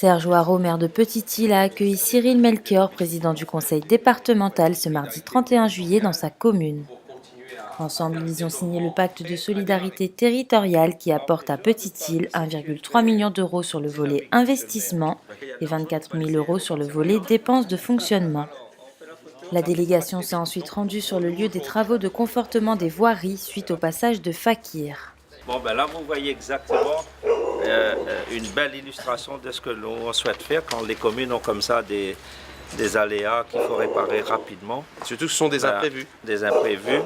Serge Hoareau, maire de Petite-Île, a accueilli Cyril Melchior, président du conseil départemental, ce mardi 31 juillet dans sa commune. Ensemble, ils ont signé le pacte de solidarité territoriale qui apporte à Petite-Île 1,3 million d'euros sur le volet investissement et 24 000 euros sur le volet dépenses de fonctionnement. La délégation s'est ensuite rendue sur le lieu des travaux de confortement des voiries suite au passage de Fakir. Bon, ben là, vous voyez exactement une belle illustration de ce que l'on souhaite faire quand les communes ont comme ça des aléas qu'il faut réparer rapidement. Surtout que ce sont des imprévus. Des imprévus.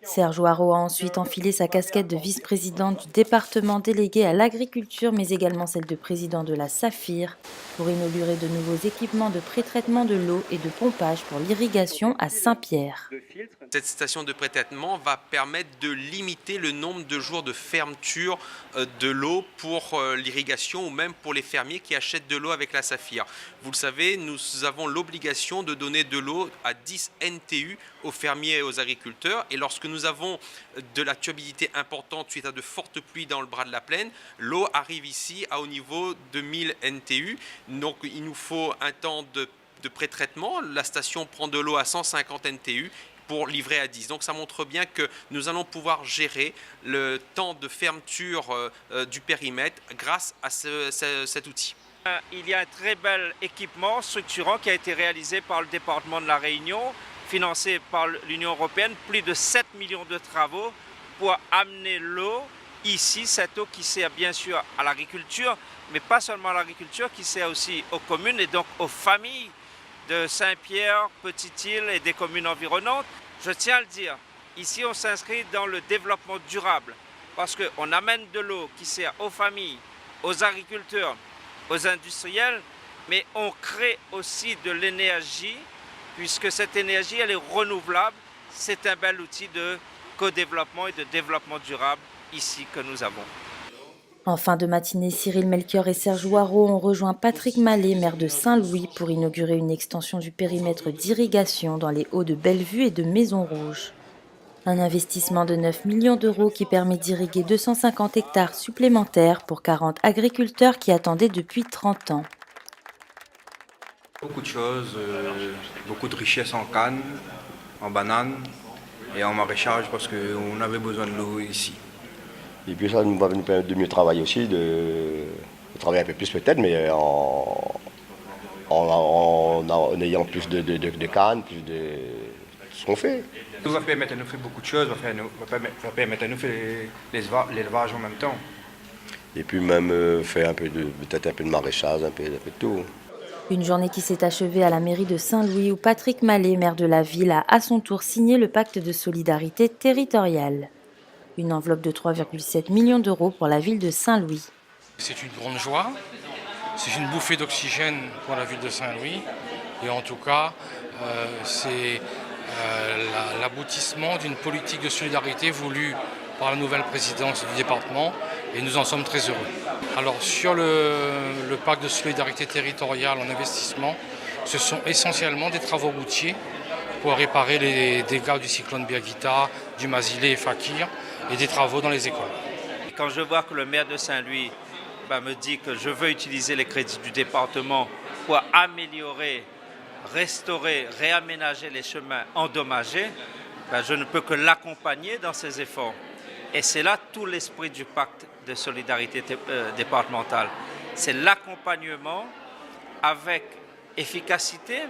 Serge Hoareau a ensuite enfilé sa casquette de vice-président du département délégué à l'agriculture, mais également celle de président de la Saphir, pour inaugurer de nouveaux équipements de pré-traitement de l'eau et de pompage pour l'irrigation à Saint-Pierre. Cette station de pré-traitement va permettre de limiter le nombre de jours de fermeture de l'eau pour l'irrigation ou même pour les fermiers qui achètent de l'eau avec la Saphir. Vous le savez, nous avons l'obligation de donner de l'eau à 10 NTU aux fermiers et aux agriculteurs. Et lorsque nous avons de la turbidité importante suite à de fortes pluies dans le bras de la plaine, l'eau arrive ici au niveau de 1000 NTU. Donc il nous faut un temps de pré-traitement. La station prend de l'eau à 150 NTU pour livrer à 10. Donc ça montre bien que nous allons pouvoir gérer le temps de fermeture du périmètre grâce à cet outil. Il y a un très bel équipement structurant qui a été réalisé par le département de la Réunion, financé par l'Union européenne, plus de 7 millions de travaux pour amener l'eau ici, cette eau qui sert bien sûr à l'agriculture, mais pas seulement à l'agriculture, qui sert aussi aux communes et donc aux familles de Saint-Pierre, Petite-Île et des communes environnantes. Je tiens à le dire, ici on s'inscrit dans le développement durable parce qu'on amène de l'eau qui sert aux familles, aux agriculteurs, aux industriels, mais on crée aussi de l'énergie puisque cette énergie elle est renouvelable. C'est un bel outil de co-développement et de développement durable ici que nous avons. En fin de matinée, Cyril Melchior et Serge Hoareau ont rejoint Patrick Mallet, maire de Saint-Louis, pour inaugurer une extension du périmètre d'irrigation dans les hauts de Bellevue et de Maison-Rouge. Un investissement de 9 millions d'euros qui permet d'irriguer 250 hectares supplémentaires pour 40 agriculteurs qui attendaient depuis 30 ans. Beaucoup de choses, beaucoup de richesses en canne, en banane et en maraîchage parce qu'on avait besoin de l'eau ici. Et puis ça va nous permettre de mieux travailler aussi, de travailler un peu plus peut-être, mais en ayant plus de cannes, plus de ce qu'on fait. Ça va permettre à nous faire beaucoup de choses, va permettre à nous faire l'élevage en même temps. Et puis même faire peut-être un peu de maraîchage, un peu de tout. Une journée qui s'est achevée à la mairie de Saint-Louis où Patrick Mallet, maire de la ville, a à son tour signé le pacte de solidarité territoriale. Une enveloppe de 3,7 millions d'euros pour la ville de Saint-Louis. C'est une grande joie, c'est une bouffée d'oxygène pour la ville de Saint-Louis et en tout cas c'est l'aboutissement d'une politique de solidarité voulue par la nouvelle présidence du département et nous en sommes très heureux. Alors sur le pacte de solidarité territoriale en investissement, ce sont essentiellement des travaux routiers pour réparer les dégâts du cyclone Birgitta, du Masilé et Fakir et des travaux dans les écoles. Quand je vois que le maire de Saint-Louis me dit que je veux utiliser les crédits du département pour améliorer, restaurer, réaménager les chemins endommagés, je ne peux que l'accompagner dans ses efforts. Et c'est là tout l'esprit du pacte de solidarité départementale. C'est l'accompagnement avec efficacité,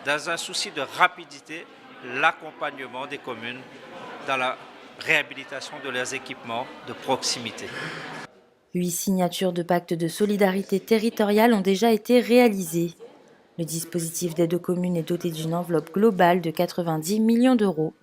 dans un souci de rapidité, l'accompagnement des communes dans la réhabilitation de leurs équipements de proximité. 8 signatures de pacte de solidarité territoriale ont déjà été réalisées. Le dispositif d'aide aux communes est doté d'une enveloppe globale de 90 millions d'euros.